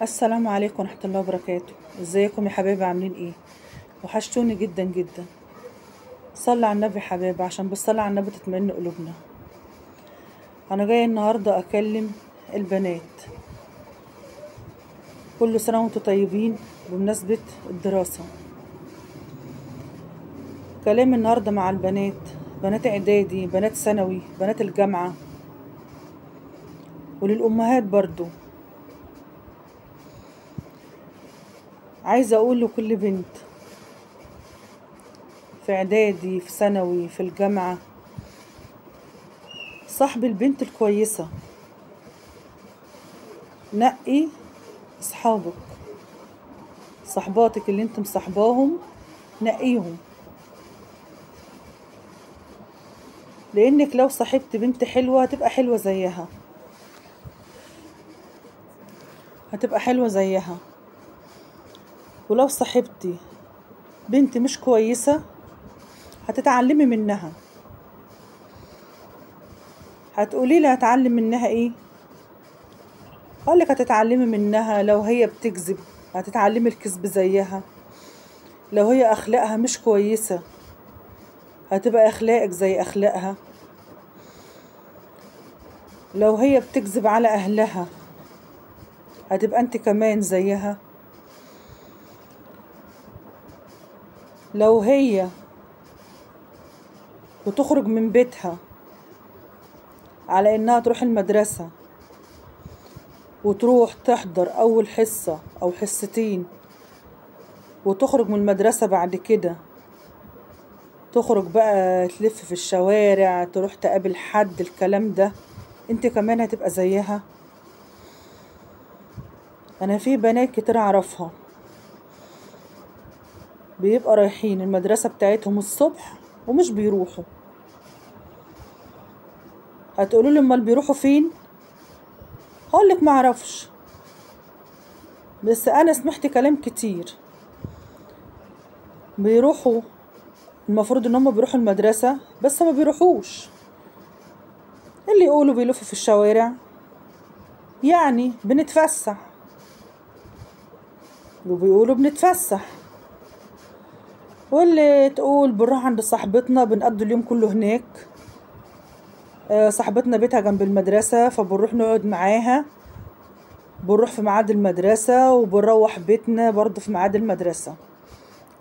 السلام عليكم ورحمة الله وبركاته. ازيكم يا حبايبي، عاملين ايه؟ وحشتوني جدا جدا. صلي على النبي حبايبي، عشان بالصلاة على النبي تطمئن قلوبنا. انا جاية النهاردة اكلم البنات. كل سنة وانتم طيبين بمناسبة الدراسة. كلامي النهاردة مع البنات، بنات اعدادي، بنات ثانوي، بنات الجامعة، وللأمهات برضو. عايزة اقول لكل بنت في اعدادي، في ثانوي، في الجامعة: صاحب البنت الكويسة. نقي اصحابك، صحباتك اللي انت مصاحباهم نقيهم. لانك لو صاحبت بنت حلوة هتبقى حلوة زيها، هتبقى حلوة زيها. ولو صاحبتي بنت مش كويسة هتتعلمي منها. هتقولي لي هتعلم منها ايه؟ اقولك هتتعلمي منها لو هي بتكذب هتتعلمي الكذب زيها. لو هي اخلاقها مش كويسة هتبقى اخلاقك زي اخلاقها. لو هي بتكذب على اهلها هتبقى انت كمان زيها. لو هي بتخرج من بيتها على انها تروح المدرسة وتروح تحضر اول حصة او حصتين، وتخرج من المدرسة بعد كده تخرج بقى تلف في الشوارع، تروح تقابل حد، الكلام ده انت كمان هتبقى زيها. انا في بنات كتير اعرفها بيبقى رايحين المدرسة بتاعتهم الصبح ومش بيروحوا. هتقولوا لي امال بيروحوا فين؟ هقولك ما اعرفش، بس انا سمعت كلام كتير. بيروحوا، المفروض ان هم بيروحوا المدرسة بس ما بيروحوش. اللي يقولوا بيلفوا في الشوارع، يعني بنتفسح، وبيقولوا بنتفسح. واللي تقول بنروح عند صاحبتنا بنقضي اليوم كله هناك. صاحبتنا بيتها جنب المدرسة فبنروح نقعد معاها، بنروح في ميعاد المدرسة وبنروح بيتنا برضه في ميعاد المدرسة.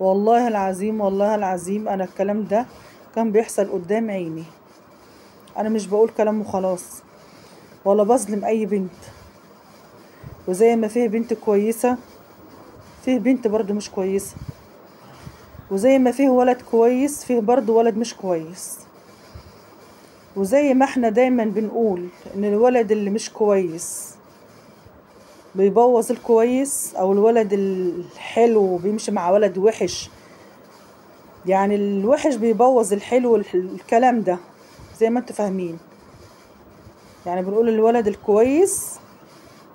والله العظيم والله العظيم انا الكلام ده كان بيحصل قدام عيني. انا مش بقول كلام وخلاص ولا بظلم اي بنت. وزي ما فيه بنت كويسة فيه بنت برضه مش كويسة، وزي ما فيه ولد كويس فيه برضه ولد مش كويس. وزي ما احنا دايما بنقول ان الولد اللي مش كويس بيبوظ الكويس، او الولد الحلو بيمشي مع ولد وحش، يعني الوحش بيبوظ الحلو، الكلام ده زي ما انتوا فاهمين. يعني بنقول الولد الكويس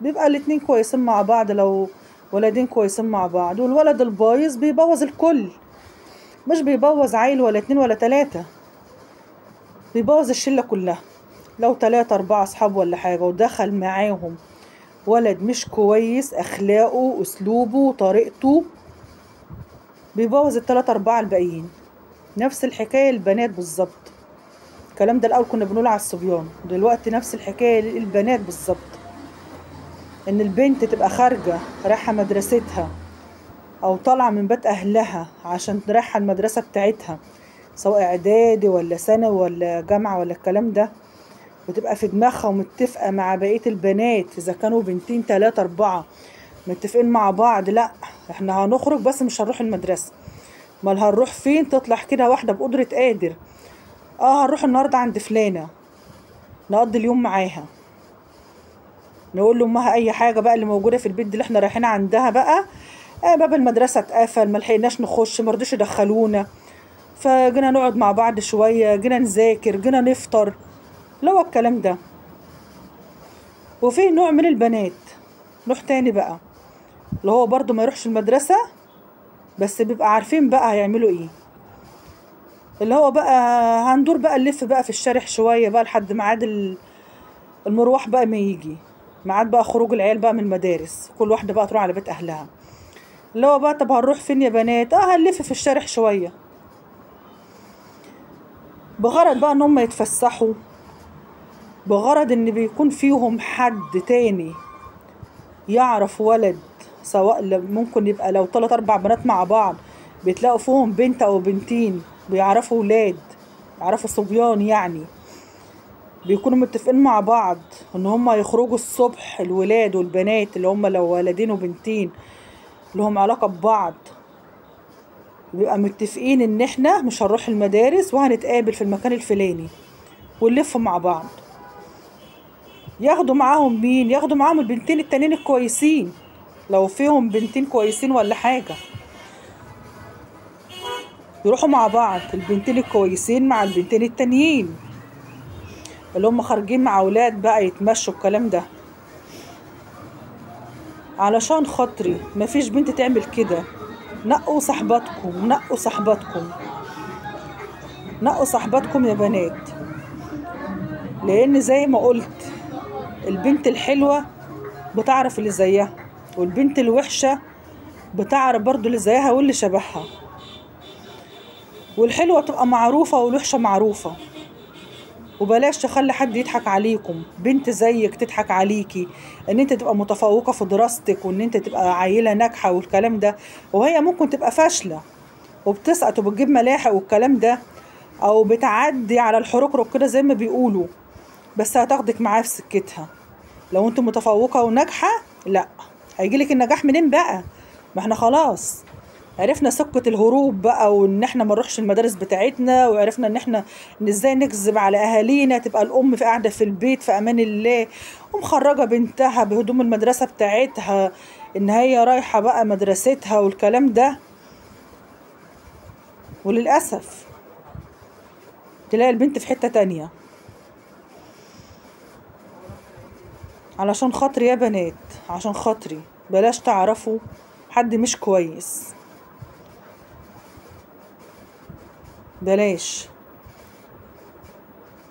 بيبقى الاتنين كويسين مع بعض، لو ولدين كويسين مع بعض. والولد البايظ بيبوظ الكل، مش بيبوظ عيل ولا اتنين ولا تلاتة، بيبوظ الشلة كلها. لو 3 4 اصحاب ولا حاجة ودخل معاهم ولد مش كويس، اخلاقه اسلوبه طريقته بيبوظ ال3 4 الباقيين. نفس الحكاية البنات بالظبط. الكلام ده الاول كنا بنقول على الصبيان، دلوقتي نفس الحكاية للبنات بالظبط. ان البنت تبقى خارجة رايحة مدرستها او طالعة من بيت اهلها عشان رايحة المدرسة بتاعتها، سواء اعدادي ولا ثانوي ولا جامعة ولا الكلام ده، وتبقى في دماغها ومتفقة مع بقية البنات. اذا كانوا بنتين 3 4 متفقين مع بعض: لا احنا هنخرج بس مش هنروح المدرسة. امال هنروح فين؟ تطلع كده واحدة بقدرة قادر: هنروح النهاردة عند فلانة نقضي اليوم معاها. نقول لامها اي حاجة بقى اللي موجودة في البيت دي اللي احنا رايحين عندها بقى، باب المدرسة اتقفل، ملحقناش نخش، مرضوش يدخلونا، فجينا نقعد مع بعض شوية، جينا نذاكر، جينا نفطر. لو الكلام ده. وفيه نوع من البنات، نوع تاني بقى، اللي هو برضو ما يروحش المدرسة بس بيبقى عارفين بقى هيعملوا ايه. اللي هو بقى هندور بقى نلف بقى في الشارع شوية بقى لحد ميعاد المروح بقى ما يجي. ميعاد بقى خروج العيال بقى من المدارس، كل واحده بقى تروح على بيت اهلها. اللي هو بقى طب هنروح فين يا بنات؟ هنلف في الشارع شويه، بغرض بقى ان هم يتفسحوا، بغرض ان بيكون فيهم حد تاني يعرف ولد، سواء ممكن يبقى لو 3 4 بنات مع بعض بتلاقوا فيهم بنت او بنتين بيعرفوا ولاد، يعرفوا صبيان يعني، بيكونوا متفقين مع بعض ان هم يخرجوا الصبح، الولاد والبنات اللي هم لو ولدين وبنتين لهم علاقة ببعض، بيبقى متفقين ان احنا مش هنروح المدارس وهنتقابل في المكان الفلاني ونلف مع بعض. ياخدوا معاهم مين؟ ياخدوا معاهم البنتين التانيين الكويسين، لو فيهم بنتين كويسين ولا حاجة يروحوا مع بعض، البنتين الكويسين مع البنتين التانيين اللي هم خارجين مع اولاد بقى يتمشوا الكلام ده. علشان خاطري مفيش بنت تعمل كده. نقوا صحباتكم، نقوا صحباتكم، نقوا صحباتكم يا بنات، لان زي ما قلت البنت الحلوة بتعرف اللي زيها، والبنت الوحشة بتعرف برضو اللي زيها واللي شبهها، والحلوة تبقى معروفة والوحشة معروفة. وبلاش تخلي حد يضحك عليكم، بنت زيك تضحك عليكي ان انت تبقى متفوقة في دراستك وان انت تبقى عيلة ناجحة والكلام ده، وهي ممكن تبقى فاشلة وبتسقط وبتجيب ملاحق والكلام ده، او بتعدي على الحركرك كده زي ما بيقولوا، بس هتاخدك معاه في سكتها. لو انت متفوقة وناجحة، لا، هيجيلك النجاح منين بقى؟ ما احنا خلاص عرفنا سكة الهروب بقى، وان احنا ما نروحش المدارس بتاعتنا، وعرفنا ان احنا ان ازاي نكذب على اهالينا، تبقى الام في قاعدة في البيت في امان الله ومخرجة بنتها بهدوم المدرسة بتاعتها ان هي رايحة بقى مدرستها والكلام ده. وللأسف تلاقي البنت في حتة تانية. علشان خاطري يا بنات، عشان خاطري بلاش تعرفوا حد مش كويس، بلاش،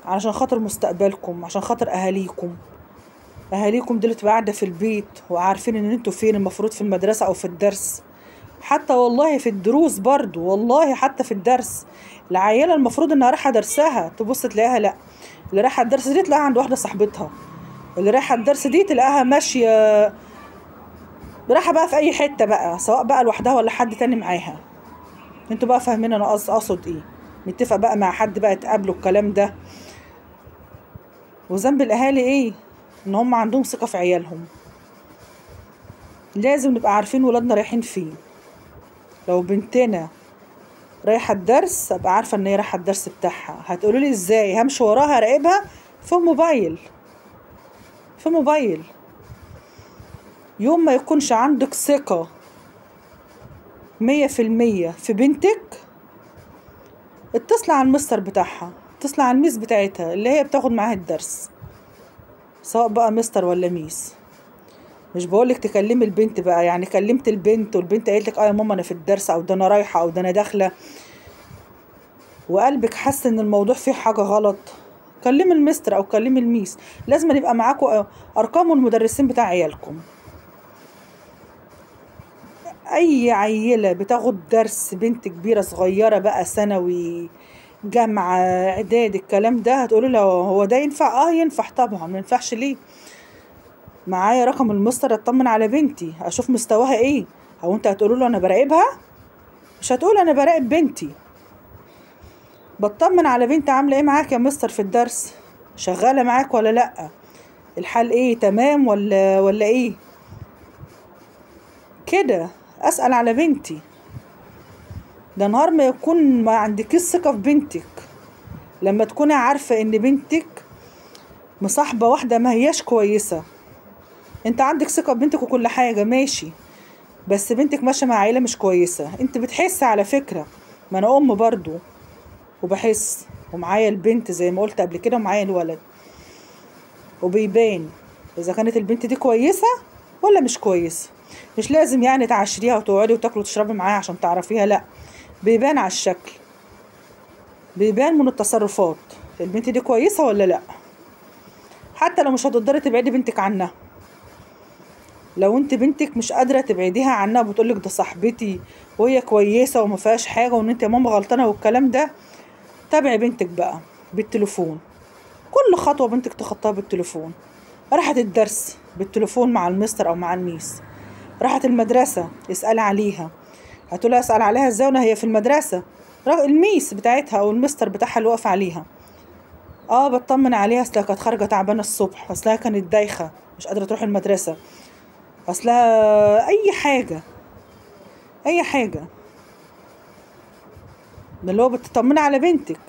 علشان خاطر مستقبلكم، عشان خاطر اهاليكم. اهاليكم دول تبقى قاعده في البيت وعارفين ان انتوا فين، المفروض في المدرسه او في الدرس، حتى والله في الدروس برضو، والله حتى في الدرس العيله المفروض انها رايحه درسها، تبص تلاقيها لا، اللي رايحه الدرس دي تلاقيها عند واحده صاحبتها، اللي رايحه الدرس دي تلاقيها ماشيه رايحه بقى في اي حته بقى، سواء بقى لوحدها ولا حد تاني معاها. انتوا بقى فاهمين انا اقصد ايه؟ نتفق بقى مع حد بقى يتقابلوا الكلام ده. وذنب الاهالي ايه؟ ان هم عندهم ثقة في عيالهم. لازم نبقى عارفين ولادنا رايحين فين. لو بنتنا رايحة الدرس ابقى عارفة ان هي رايحة الدرس بتاعها. هتقولوا لي ازاي؟ همشي وراها اراقبها في موبايل، في موبايل. يوم ما يكونش عندك ثقة 100% في بنتك، اتصل على المستر بتاعها، اتصل على الميس بتاعتها اللي هي بتاخد معاها الدرس، سواء بقى مستر ولا ميس. مش بقولك تكلمي البنت بقى، يعني كلمت البنت والبنت قالت لك اه يا ماما انا في الدرس، او ده انا رايحه، او ده انا داخله، وقلبك حاسه ان الموضوع فيه حاجه غلط، كلمي المستر او كلمي الميس. لازم يبقى معاكم ارقام المدرسين بتاع عيالكم. اي عيله بتاخد درس، بنت كبيره صغيره بقى، ثانوي، جامعه، اعداد، الكلام ده، هتقولوا له هو ده ينفع؟ اه ينفع طبعا، ما ينفعش ليه؟ معايا رقم المستر اطمن على بنتي، اشوف مستواها ايه. او انت هتقولوا له انا براقبها؟ مش هتقول انا براقب بنتي، بطمن على بنتي عامله ايه معاك يا مستر في الدرس، شغاله معاك ولا لا، الحال ايه، تمام ولا ايه كده. اسال على بنتي. ده نهار ما يكون ما عندكيش ثقه في بنتك، لما تكوني عارفه ان بنتك مصاحبه واحده ما هياش كويسه. انت عندك ثقه ببنتك وكل حاجه ماشي، بس بنتك ماشيه مع عيله مش كويسه، انت بتحس على فكره، ما انا ام برضو وبحس، ومعايا البنت زي ما قلت قبل كده ومعايا الولد، وبيبان اذا كانت البنت دي كويسه ولا مش كويسه. مش لازم يعني تعاشريها وتقعدي وتاكلي وتشربي معاها عشان تعرفيها، لا، بيبان على الشكل، بيبان من التصرفات البنت دي كويسه ولا لا. حتى لو مش هتقدري تبعدي بنتك عنها، لو انت بنتك مش قادره تبعديها عنها وبتقولك ده صاحبتي وهي كويسه وما فيهاش حاجه وان انت يا ماما غلطانه والكلام ده، تابعي بنتك بقى بالتليفون. كل خطوه بنتك تخطاها بالتليفون. راحت الدرس بالتليفون مع المستر او مع الميس، راحت المدرسه اسالي عليها. هتقولها اسال عليها ازاي وانا هي في المدرسه؟ الميس بتاعتها او المستر بتاعها اللي واقف عليها. بطمن عليها، اصلها كانت خارجه تعبانه الصبح، اصلها كانت دايخه مش قادره تروح المدرسه، اصلها اي حاجه اي حاجه. ده اللي هو بتطمني على بنتك.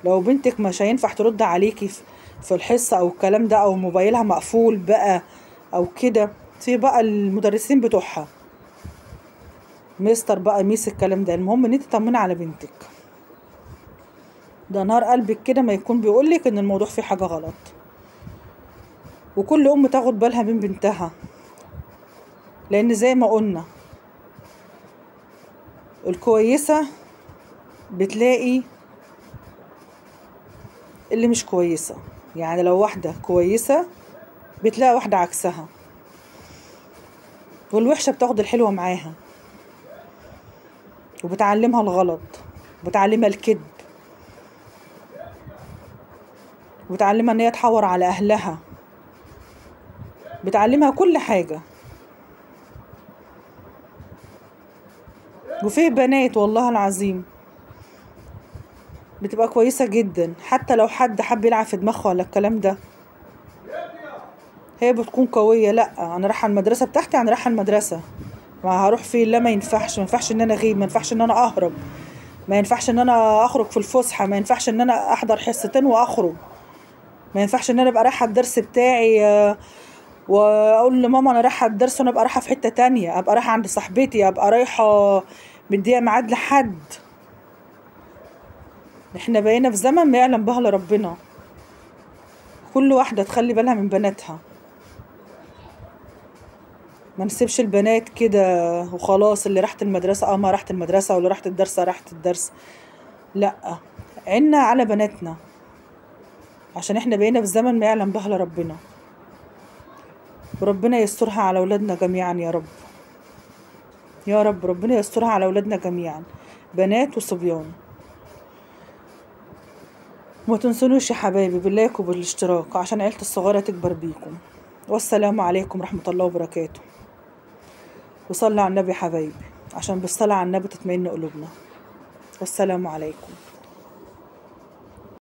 لو بنتك مش هينفع ترد عليكي في الحصه او الكلام ده، او موبايلها مقفول بقى او كده، في بقى المدرسين بتوعها، مستر بقى ميس الكلام ده، المهم ان انت تطمني على بنتك. ده نهار قلبك كده ما يكون بيقولك ان الموضوع فيه حاجه غلط. وكل ام تاخد بالها من بنتها، لان زي ما قلنا الكويسه بتلاقي اللي مش كويسه. يعني لو واحده كويسه بتلاقي واحده عكسها، والوحشه بتاخد الحلوه معاها وبتعلمها الغلط، وبتعلمها الكذب، وبتعلمها ان هي تحور على اهلها، بتعلمها كل حاجه. وفي بنات والله العظيم بتبقى كويسه جدا، حتى لو حد حب يلعب في دماغها ولا الكلام ده، هي بتكون قويه. لا انا رايحه المدرسه بتاعتي، انا رايحه المدرسه، ما هروح فين؟ لا ما ينفعش ان انا اغيب، ما ينفعش ان انا اهرب، ما ينفعش ان انا اخرج في الفسحه، ما ينفعش ان انا احضر حصتين واخرج، ما ينفعش ان انا ابقى رايحه الدرس بتاعي واقول لماما انا رايحه الدرس وانا ابقى رايحه في حته تانية، ابقى رايحه عند صاحبتي، ابقى رايحه مديه ميعاد لحد. احنا بقينا في زمن ما يعلم به الا ربنا. كل واحده تخلي بالها من بناتها، ما نسيبش البنات كده وخلاص، اللي راحت المدرسه ما راحت المدرسه، واللي راحت الدرس راحت الدرس. لا، عنا على بناتنا، عشان احنا بقينا في زمن ما يعلم به الا ربنا. وربنا يسترها على اولادنا جميعا يا رب، يا رب ربنا يسترها على اولادنا جميعا، بنات وصبيان. وما تنسونوش يا حبايبي باللايك وبالاشتراك عشان عيلتي الصغيرة تكبر بيكم. والسلام عليكم ورحمة الله وبركاته. وصلوا على النبي حبايبي، عشان بالصلاة على النبي تطمئن قلوبنا. والسلام عليكم.